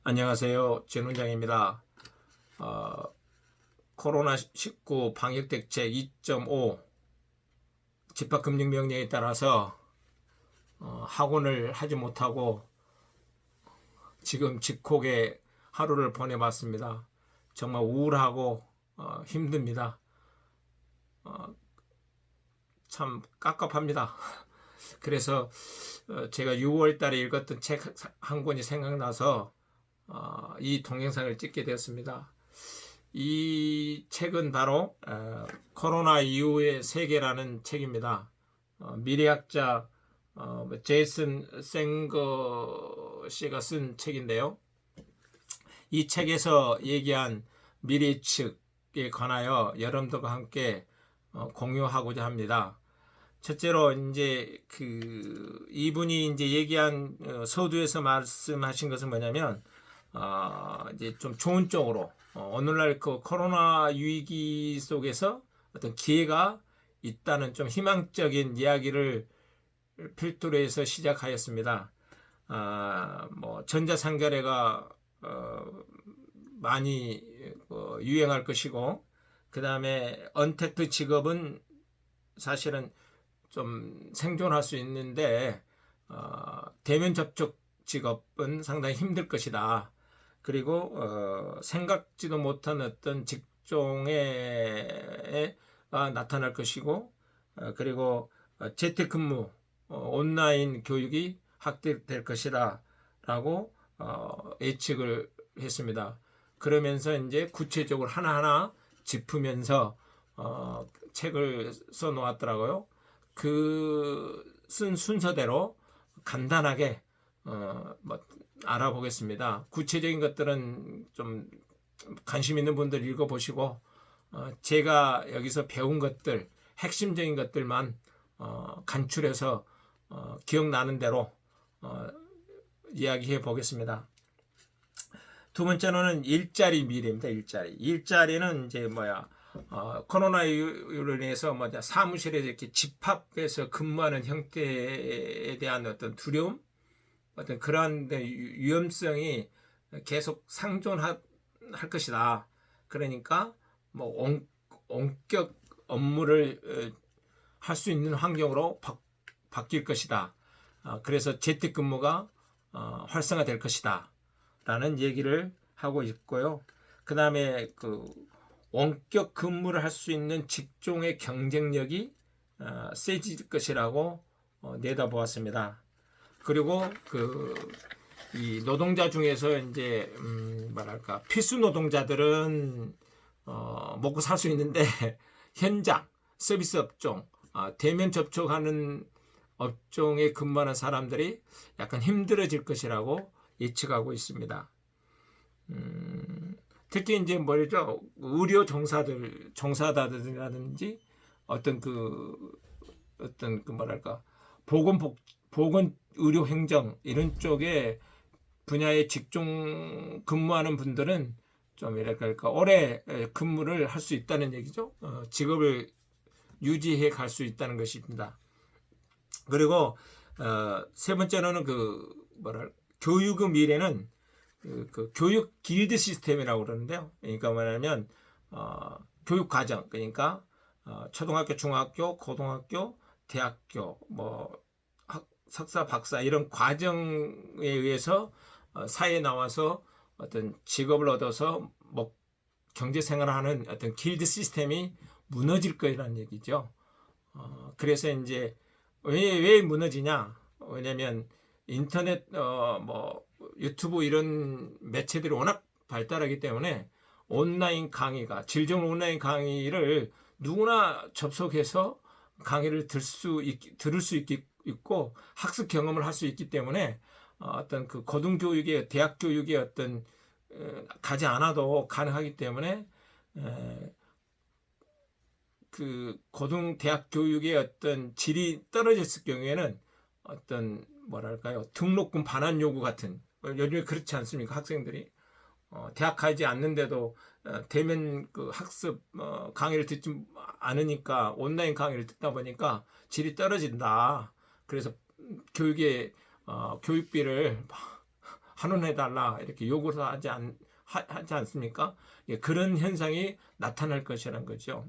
안녕하세요. 진원장입니다. 어, 코로나19 방역대책 2.5 집합금지명령에 따라서 학원을 하지 못하고 지금 집콕에 하루를 보내봤습니다. 정말 우울하고 힘듭니다. 참 깝깝합니다. 그래서 제가 6월 달에 읽었던 책 한 권이 생각나서 이 동영상을 찍게 되었습니다. 이 책은 바로 코로나 이후의 세계라는 책입니다. 미래학자 제이슨 생거 씨가 쓴 책인데요. 이 책에서 얘기한 미래 예측에 관하여 여러분들과 함께 공유하고자 합니다. 첫째로 이제 이분이 이제 얘기한 서두에서 말씀하신 것은 뭐냐면 이제 좀 좋은 쪽으로 오늘날 그 코로나 위기 속에서 어떤 기회가 있다는 좀 희망적인 이야기를 필두로 해서 시작하였습니다. 뭐 전자상거래가 많이 유행할 것이고, 그 다음에 언택트 직업은 사실은 좀 생존할 수 있는데 대면 접촉 직업은 상당히 힘들 것이다. 그리고 생각지도 못한 어떤 직종에 나타날 것이고, 그리고 재택근무, 온라인 교육이 확대될 것이다 라고 예측을 했습니다. 그러면서 이제 구체적으로 하나하나 짚으면서 책을 써 놓았더라고요. 그 쓴 순서대로 간단하게 뭐 알아보겠습니다. 구체적인 것들은 좀 관심 있는 분들 읽어보시고 제가 여기서 배운 것들, 핵심적인 것들만 간추려서 기억나는 대로 이야기해 보겠습니다. 두 번째로는 일자리 미래입니다. 일자리는 이제 코로나로 인해서 사무실에 이렇게 집합해서 근무하는 형태에 대한 어떤 두려움, 어떤 그러한 위험성이 계속 상존할 것이다. 그러니까 원격 업무를 할 수 있는 환경으로 바뀔 것이다. 그래서 재택근무가 활성화될 것이다. 라는 얘기를 하고 있고요. 그 다음에 원격 근무를 할 수 있는 직종의 경쟁력이 세질 것이라고 내다보았습니다. 그리고 이 노동자 중에서 이제 필수 노동자들은 먹고 살 수 있는데 현장, 서비스 업종, 대면 접촉하는 업종에 근무하는 사람들이 약간 힘들어질 것이라고 예측하고 있습니다. 특히 이제 의료 종사자들이라든지 어떤 보건 의료 행정 이런 쪽에 분야의 직종 근무하는 분들은 좀 오래 근무를 할 수 있다는 얘기죠. 직업을 유지해 갈 수 있다는 것입니다. 그리고 세 번째로는 교육의 미래는 교육 길드 시스템이라고 그러는데요. 그러니까 뭐냐면 교육 과정, 그러니까 초등학교, 중학교, 고등학교, 대학교, 석사, 박사 이런 과정에 의해서 사회에 나와서 어떤 직업을 얻어서 경제 생활을 하는 어떤 길드 시스템이 무너질 거라는 얘기죠. 그래서 이제 왜 무너지냐? 왜냐면 인터넷 유튜브 이런 매체들이 워낙 발달하기 때문에 질 좋은 온라인 강의를 누구나 접속해서 강의를 들을 수 있고 학습 경험을 할 수 있기 때문에 어떤 고등교육의 대학 교육의 어떤 가지 않아도 가능하기 때문에 고등 대학 교육의 어떤 질이 떨어졌을 경우에는 어떤 등록금 반환 요구 같은, 요즘에 그렇지 않습니까? 학생들이 대학 가지 않는데도 대면 학습 강의를 듣지 않으니까 온라인 강의를 듣다 보니까 질이 떨어진다. 그래서 교육비를 환원해달라 이렇게 요구를 하지 않습니까? 예, 그런 현상이 나타날 것이라는 거죠.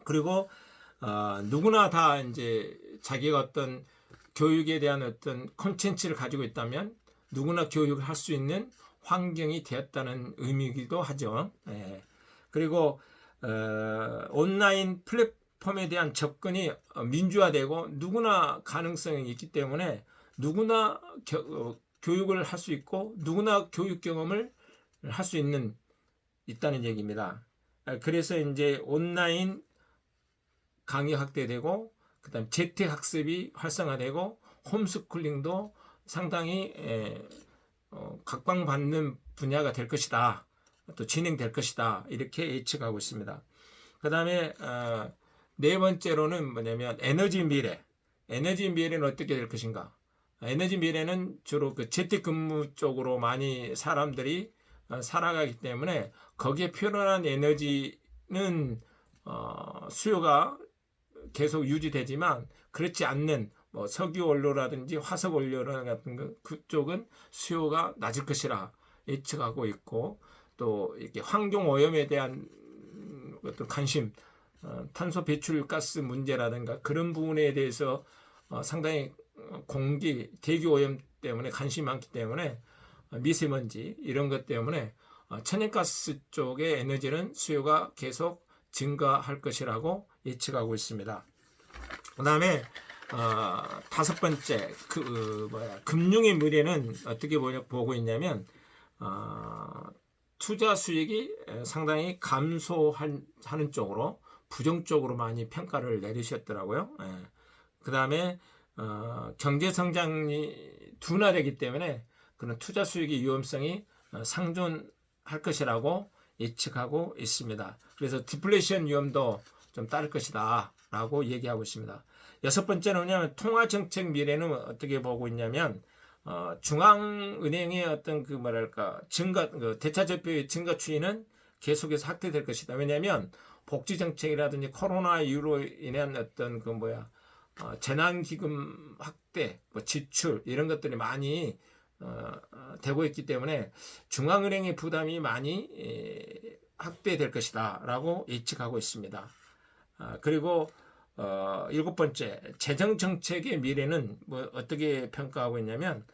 그리고 누구나 다 이제 자기가 어떤 교육에 대한 어떤 콘텐츠를 가지고 있다면 누구나 교육을 할 수 있는 환경이 되었다는 의미이기도 하죠. 예. 그리고 온라인 플랫폼에 대한 접근이 민주화되고 누구나 가능성이 있기 때문에 누구나 교육을 할 수 있고 누구나 교육 경험을 할 수 있다는 얘기입니다. 그래서 이제 온라인 강의 확대되고 그다음 재택 학습이 활성화되고 홈스쿨링도 상당히 각광받는 분야가 될 것이다. 또 진행될 것이다. 이렇게 예측하고 있습니다. 그 다음에 네 번째로는 뭐냐면 에너지 미래. 에너지 미래는 어떻게 될 것인가? 에너지 미래는 주로 그 재택근무 쪽으로 많이 사람들이 살아가기 때문에 거기에 필요한 에너지는 수요가 계속 유지되지만 그렇지 않는 뭐 석유 원료라든지 화석 원료 같은 그쪽은 수요가 낮을 것이라 예측하고 있고 또 이렇게 환경 오염에 대한 어떤 관심, 탄소 배출 가스 문제라든가 그런 부분에 대해서 상당히 공기, 대기 오염 때문에 관심이 많기 때문에 미세먼지 이런 것 때문에 천연가스 쪽의 에너지는 수요가 계속 증가할 것이라고 예측하고 있습니다. 그 다음에 다섯 번째 금융의 미래는 어떻게 보고 있냐면 투자 수익이 상당히 감소하는 쪽으로 부정적으로 많이 평가를 내리셨더라고요. 그 다음에 경제 성장이 둔화되기 때문에 그런 투자 수익의 위험성이 상존할 것이라고 예측하고 있습니다. 그래서 디플레이션 위험도 좀 따를 것이다 라고 얘기하고 있습니다. 여섯 번째는 뭐냐면 통화정책 미래는 어떻게 보고 있냐면 중앙은행의 어떤 그 뭐랄까 대차지표의 증가 추이는 계속해서 확대될 것이다. 왜냐하면 복지정책이라든지 코로나 이후로 인한 어떤 재난기금 확대, 지출 이런 것들이 많이 되고 있기 때문에 중앙은행의 부담이 많이 확대될 것이다 라고 예측하고 있습니다. 그리고 일곱 번째 재정정책의 미래는 어떻게 평가하고 있냐면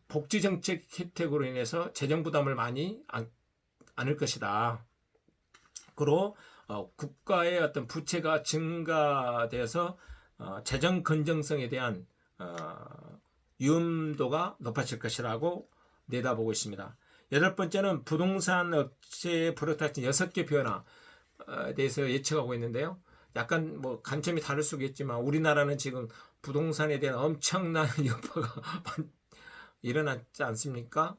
복지정책 혜택으로 인해서 재정부담을 많이 안을 것이다. 그리고 국가의 어떤 부채가 증가되어서 재정 건전성에 대한 위험도가 높아질 것이라고 내다보고 있습니다. 여덟 번째는 부동산 업체의 불어닥친 6개 변화에 대해서 예측하고 있는데요. 약간 관점이 다를 수가 있지만 우리나라는 지금 부동산에 대한 엄청난 여파가 일어났지 않습니까?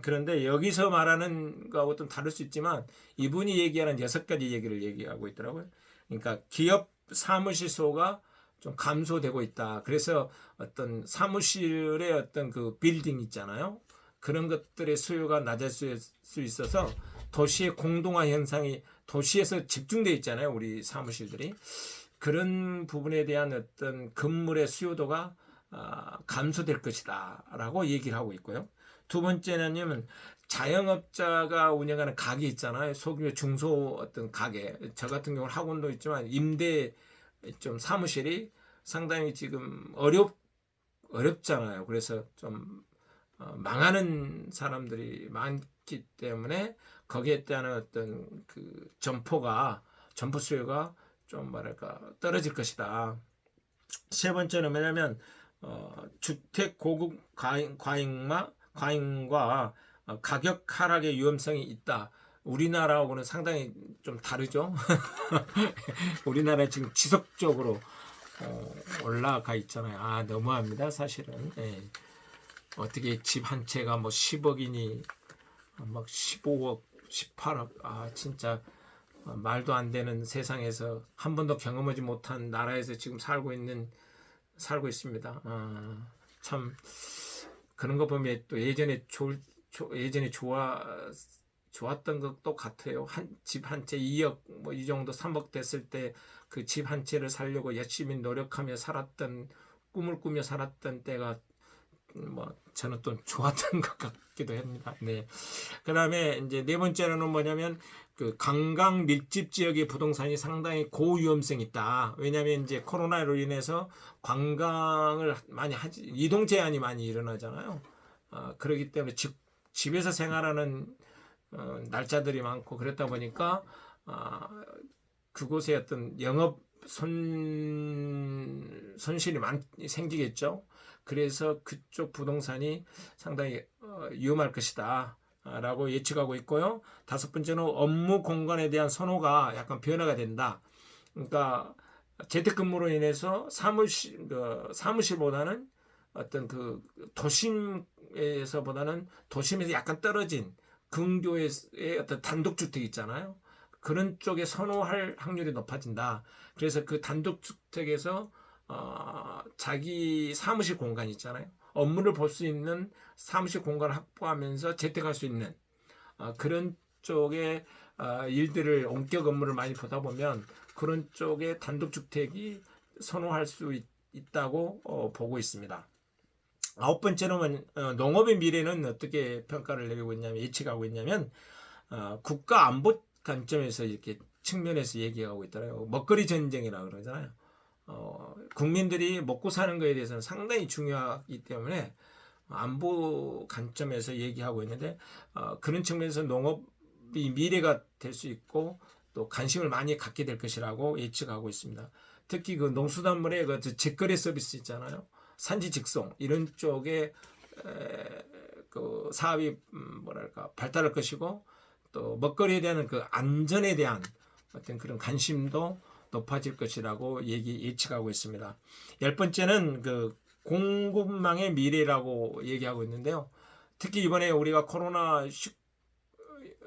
그런데 여기서 말하는 거하고 좀 다를 수 있지만 이분이 얘기하는 6가지 얘기를 얘기하고 있더라고요. 그러니까 기업 사무실 수요가 좀 감소되고 있다. 그래서 어떤 사무실의 어떤 그 빌딩 있잖아요. 그런 것들의 수요가 낮아질 수 있어서 도시의 공동화 현상이 도시에서 집중되어 있잖아요. 우리 사무실들이. 그런 부분에 대한 어떤 건물의 수요도가 감소될 것이다 라고 얘기를 하고 있고요. 두 번째는 자영업자가 운영하는 가게 있잖아요. 소규모 중소 어떤 가게. 저 같은 경우는 학원도 있지만 임대 좀 사무실이 상당히 지금 어렵잖아요. 그래서 좀 망하는 사람들이 많기 때문에 거기에 따른 어떤 그 점포 수요가 좀 떨어질 것이다. 세 번째는 뭐냐면 주택 고급 과잉과 가격 하락의 위험성이 있다. 우리나라하고는 상당히 좀 다르죠. 우리나라 지금 지속적으로 올라가 있잖아요. 너무합니다. 사실은. 어떻게 집 한 채가 10억이니 막 15억, 18억. 진짜 말도 안 되는 세상에서 한 번도 경험하지 못한 나라에서 지금 살고 있습니다. 참 그런 거 보면 또 예전에 좋았던 것도 같아요. 집 한 채 2억 이 정도 3억 됐을 때 그 집 한 채를 살려고 열심히 노력하며 꿈을 꾸며 살았던 때가 뭐 저는 또 좋았던 것 같기도 합니다. 네. 그다음에 이제 네 번째로는 뭐냐면 그 관광 밀집 지역의 부동산이 상당히 고위험성이 있다. 왜냐하면 이제 코로나로 인해서 관광을 많이 하지, 이동 제한이 많이 일어나잖아요. 그렇기 때문에 집에서 생활하는 날짜들이 많고 그랬다 보니까 그곳에 어떤 영업 손실이 많이 생기겠죠. 그래서 그쪽 부동산이 상당히 위험할 것이다. 라고 예측하고 있고요. 다섯 번째는 업무 공간에 대한 선호가 약간 변화가 된다. 그러니까 재택근무로 인해서 사무실보다는 어떤 그 도심에서보다는 도심에서 약간 떨어진 근교의 어떤 단독주택 있잖아요. 그런 쪽에 선호할 확률이 높아진다. 그래서 그 단독주택에서 자기 사무실 공간 있잖아요. 업무를 볼 수 있는 사무실 공간을 확보하면서 재택할 수 있는 그런 쪽의 일들을 원격 업무를 많이 보다 보면 그런 쪽의 단독주택이 선호할 수 있다고 보고 있습니다. 아홉 번째는 농업의 미래는 어떻게 평가를 내리고 있냐면 예측하고 있냐면 국가 안보 관점에서 이렇게 측면에서 얘기하고 있더라고요. 먹거리 전쟁이라고 그러잖아요. 국민들이 먹고 사는 것에 대해서는 상당히 중요하기 때문에 안보 관점에서 얘기하고 있는데 그런 측면에서 농업이 미래가 될 수 있고 또 관심을 많이 갖게 될 것이라고 예측하고 있습니다. 특히 그 농수산물의 그 직거래 서비스 있잖아요. 산지 직송 이런 쪽에 그 사업이 뭐랄까 발달할 것이고 또 먹거리에 대한 그 안전에 대한 어떤 그런 관심도 높아질 것이라고 예측하고 있습니다. 열 번째는 그 공급망의 미래라고 얘기하고 있는데요. 특히 이번에 우리가 코로나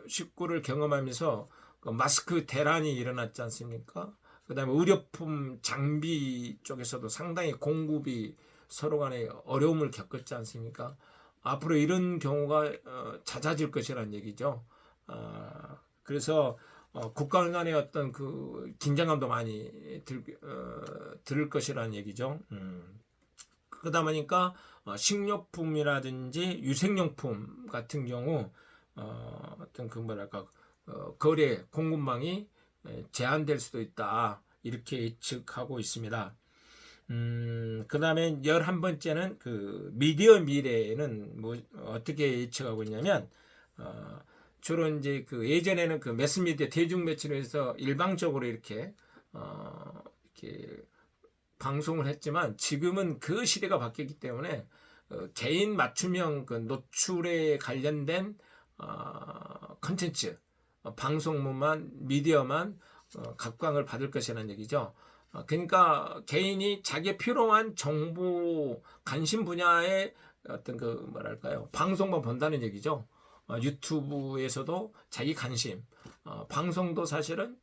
19를 경험하면서 그 마스크 대란이 일어났지 않습니까? 그다음에 의료품 장비 쪽에서도 상당히 공급이 서로 간에 어려움을 겪었지 않습니까? 앞으로 이런 경우가 잦아질 것이라는 얘기죠. 그래서 국가 간의 어떤 그 긴장감도 많이 들을 것이라는 얘기죠. 그러다 보니까 식료품이라든지 유생용품 같은 경우 어떤 그 뭐랄까 거래 공급망이 제한될 수도 있다 이렇게 예측하고 있습니다. 그 다음에 11번째는 그 미디어 미래는 뭐 어떻게 예측하고 있냐면 주로 이제 그 예전에는 그 매스미디어 대중매체에서 일방적으로 이렇게 방송을 했지만 지금은 그 시대가 바뀌었기 때문에 개인 맞춤형 그 노출에 관련된 컨텐츠 방송물만 미디어만 각광을 받을 것이라는 얘기죠. 그러니까 개인이 자기의 필요한 정보 관심 분야의 어떤 그 뭐랄까요 방송만 본다는 얘기죠. 유튜브에서도 자기 관심 방송도 사실은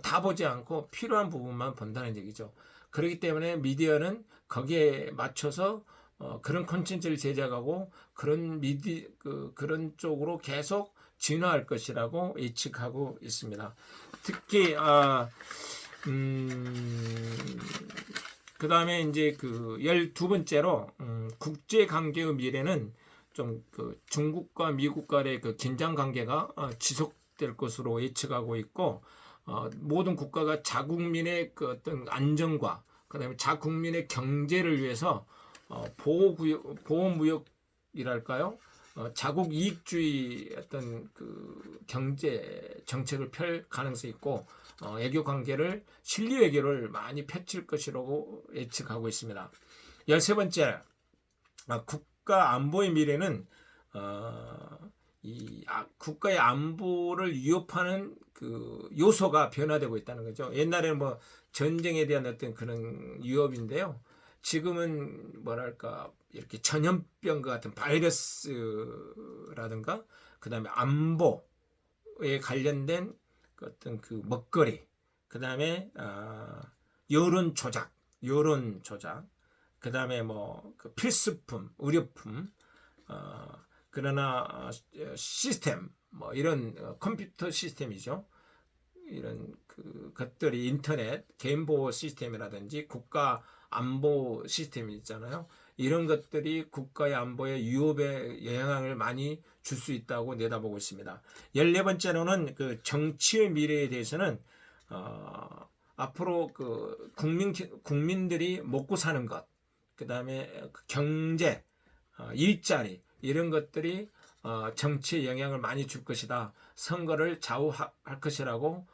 다 보지 않고 필요한 부분만 본다는 얘기죠. 그렇기 때문에 미디어는 거기에 맞춰서 그런 콘텐츠를 제작하고 그런 쪽으로 계속 진화할 것이라고 예측하고 있습니다. 특히 그 다음에 이제 그 12번째로 국제 관계의 미래는 좀 그 중국과 미국 간의 그 긴장 관계가 지속될 것으로 예측하고 있고 모든 국가가 자국민의 그 어떤 안정과 그다음에 자국민의 경제를 위해서 보호무역이랄까요? 자국 이익주의 어떤 그 경제 정책을 펼 가능성이 있고 외교 관계를 실리 외교를 많이 펼칠 것이라고 예측하고 있습니다. 13번째 국가 안보의 미래는 국가의 안보를 위협하는 그 요소가 변화되고 있다는 거죠. 옛날에는 뭐 전쟁에 대한 어떤 그런 위협인데요. 지금은 뭐랄까 이렇게 전염병과 같은 바이러스라든가 그다음에 안보에 관련된 어떤 그 먹거리 그다음에 여론 조작 그다음에 뭐그 필수품 의료품 그러나 시스템 뭐 이런 컴퓨터 시스템이죠. 이런 그 것들이 인터넷 개인 보호 시스템이라든지 국가 안보 시스템이 있잖아요. 이런 것들이 국가의 안보에 위협에 영향을 많이 줄 수 있다고 내다보고 있습니다. 14번째로는 그 정치의 미래에 대해서는 앞으로 그 국민들이 먹고 사는 것, 그 다음에 경제, 일자리 이런 것들이 정치에 영향을 많이 줄 것이다. 선거를 좌우할 것이라고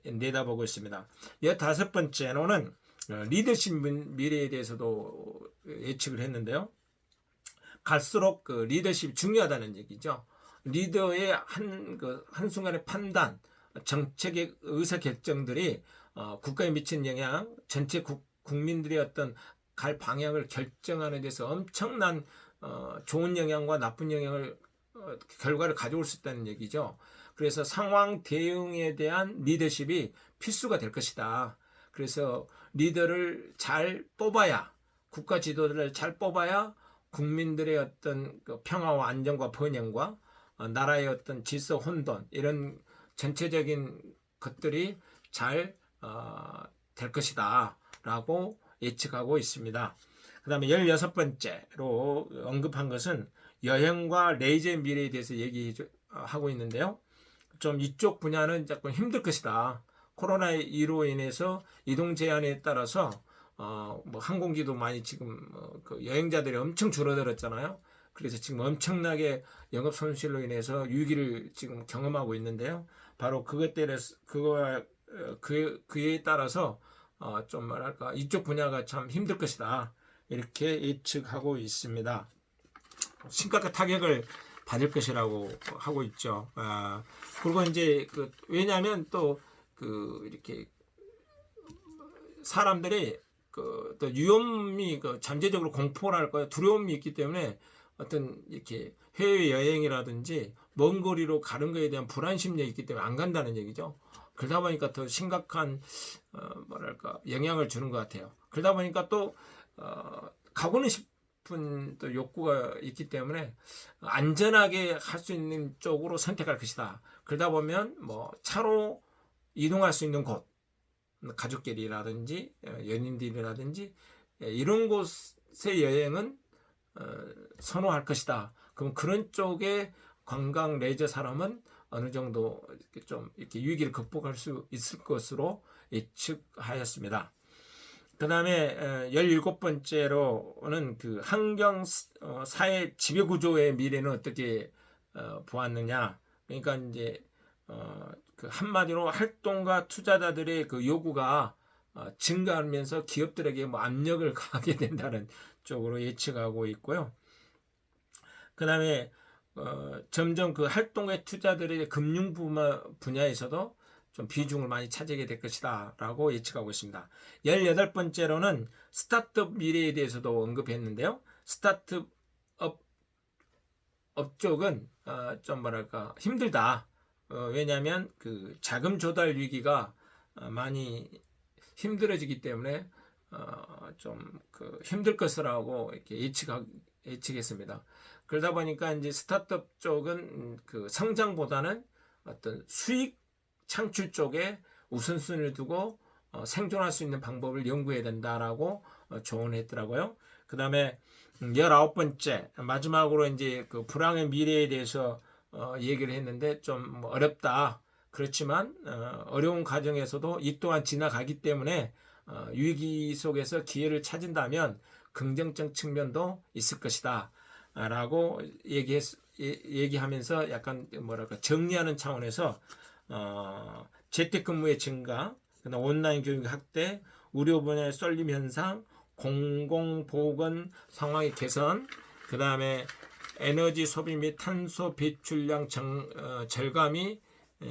내다보고 있습니다. 15번째로는 리더십 미래에 대해서도 예측을 했는데요. 갈수록 그 리더십이 중요하다는 얘기죠. 리더의 한순간의 판단, 정책의 의사결정들이 국가에 미치는 영향, 전체 국민들의 어떤 갈 방향을 결정하는 데서 엄청난 좋은 영향과 나쁜 영향을 결과를 가져올 수 있다는 얘기죠. 그래서 상황 대응에 대한 리더십이 필수가 될 것이다. 그래서 리더를 잘 뽑아야, 국가 지도자를 잘 뽑아야 국민들의 어떤 그 평화와 안정과 번영과 나라의 어떤 질서 혼돈 이런 전체적인 것들이 잘 될 것이다 라고 예측하고 있습니다. 그 다음에 16번째로 언급한 것은 여행과 레이저의 미래에 대해서 얘기하고 있는데요. 좀 이쪽 분야는 조금 힘들 것이다. 코로나2로 인해서 이동 제한에 따라서 뭐 항공기도 많이 지금 그 여행자들이 엄청 줄어들었잖아요. 그래서 지금 엄청나게 영업 손실로 인해서 위기를 지금 경험하고 있는데요. 바로 그에 따라서 좀 뭐랄까 이쪽 분야가 참 힘들 것이다. 이렇게 예측하고 있습니다. 심각한 타격을 받을 것이라고 하고 있죠. 그리고 이제 왜냐하면 또 이렇게 사람들이 또 위험이 잠재적으로 공포랄까요, 두려움이 있기 때문에 어떤 이렇게 해외 여행이라든지 먼 거리로 가는 것에 대한 불안 심리가 있기 때문에 안 간다는 얘기죠. 그러다 보니까 더 심각한 뭐랄까 영향을 주는 것 같아요. 그러다 보니까 또 가고는 싶은 또 욕구가 있기 때문에 안전하게 할 수 있는 쪽으로 선택할 것이다. 그러다 보면 뭐 차로 이동할 수 있는 곳, 가족끼리라든지 연인들이라든지 이런 곳의 여행은 선호할 것이다. 그럼 그런 쪽의 관광 레저 사람은 어느 정도 이렇게 위기를 극복할 수 있을 것으로 예측하였습니다. 그 다음에 17번째로는 그 환경 사회 지배 구조의 미래는 어떻게 보았느냐. 그러니까 이제 그 한마디로 활동가 투자자들의 그 요구가 증가하면서 기업들에게 뭐 압력을 가하게 된다는 쪽으로 예측하고 있고요. 그 다음에 점점 그 활동가 투자들의 금융 분야에서도 좀 비중을 많이 차지하게 될 것이다 라고 예측하고 있습니다. 18번째로는 스타트업 미래에 대해서도 언급했는데요. 스타트업 쪽은 좀 뭐랄까 힘들다. 왜냐하면 그 자금 조달 위기가 많이 힘들어지기 때문에 좀 힘들 것이라고 이렇게 예측했습니다. 그러다 보니까 이제 스타트업 쪽은 그 성장보다는 어떤 수익 창출 쪽에 우선순위를 두고 생존할 수 있는 방법을 연구해야 된다라고 조언했더라고요. 그 다음에 19번째 마지막으로 이제 그 불황의 미래에 대해서 얘기를 했는데 좀 어렵다. 그렇지만 어려운 과정에서도 이 또한 지나가기 때문에 위기 속에서 기회를 찾은다면 긍정적 측면도 있을 것이다. 라고 얘기하면서 약간 뭐랄까 정리하는 차원에서 재택근무의 증가, 그다음 온라인 교육 확대, 의료 분야의 쏠림 현상, 공공보건 상황의 개선, 그 다음에 에너지 소비 및 탄소 배출량 절감이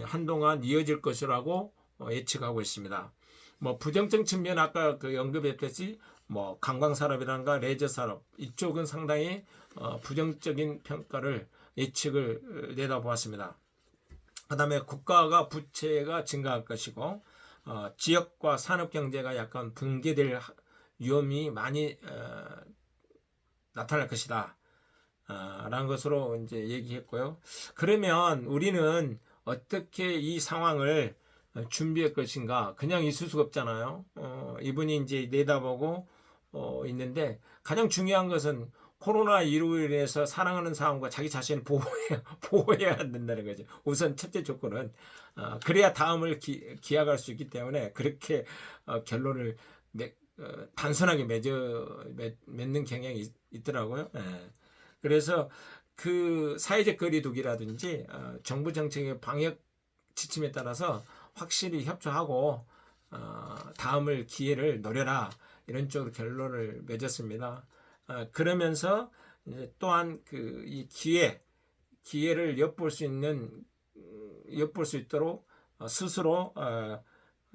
한동안 이어질 것이라고 예측하고 있습니다. 뭐 부정적 측면 아까 언급했듯이 뭐 관광산업이란가 레저산업 이쪽은 상당히 부정적인 평가를 예측을 내다보았습니다. 그 다음에 국가가 부채가 증가할 것이고 지역과 산업경제가 약간 붕괴될 위험이 많이 나타날 것이다 라는 것으로 이제 얘기했고요. 그러면 우리는 어떻게 이 상황을 준비할 것인가? 그냥 있을 수가 없잖아요. 이분이 이제 내다보고 있는데 가장 중요한 것은 코로나19로 인해서 사랑하는 사람과 자기 자신을 보호해야 된다는 거죠. 우선 첫째 조건은 그래야 다음을 기약할 수 있기 때문에 그렇게 결론을 단순하게 맺는 경향이 있더라고요. 예. 그래서 그 사회적 거리두기라든지 정부 정책의 방역 지침에 따라서 확실히 협조하고 다음을 기회를 노려라 이런 쪽으로 결론을 맺었습니다. 그러면서 이제 또한 그 이 기회를 엿볼 수 있도록 스스로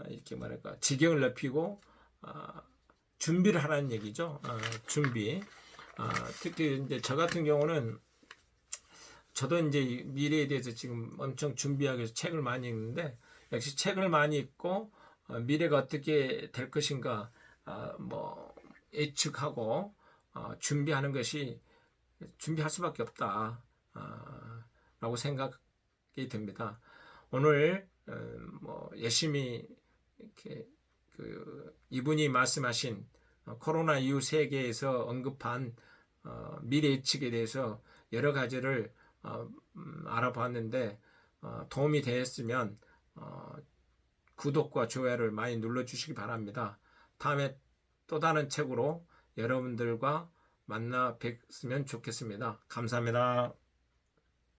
이렇게 말할까 지경을 넓히고 준비를 하라는 얘기죠. 준비. 특히 이제 저 같은 경우는 저도 이제 미래에 대해서 지금 엄청 준비하기 위해서 책을 많이 읽는데 역시 책을 많이 읽고 미래가 어떻게 될 것인가 뭐 예측하고 준비하는 것이 준비할 수밖에 없다 라고 생각이 듭니다. 오늘 뭐 열심히 이렇게 그 이분이 말씀하신 코로나 이후 세계에서 언급한 미래 예측에 대해서 여러 가지를 알아봤는데 도움이 되었으면 구독과 좋아요를 많이 눌러주시기 바랍니다. 다음에 또 다른 책으로 여러분들과 만나 뵙으면 좋겠습니다. 감사합니다.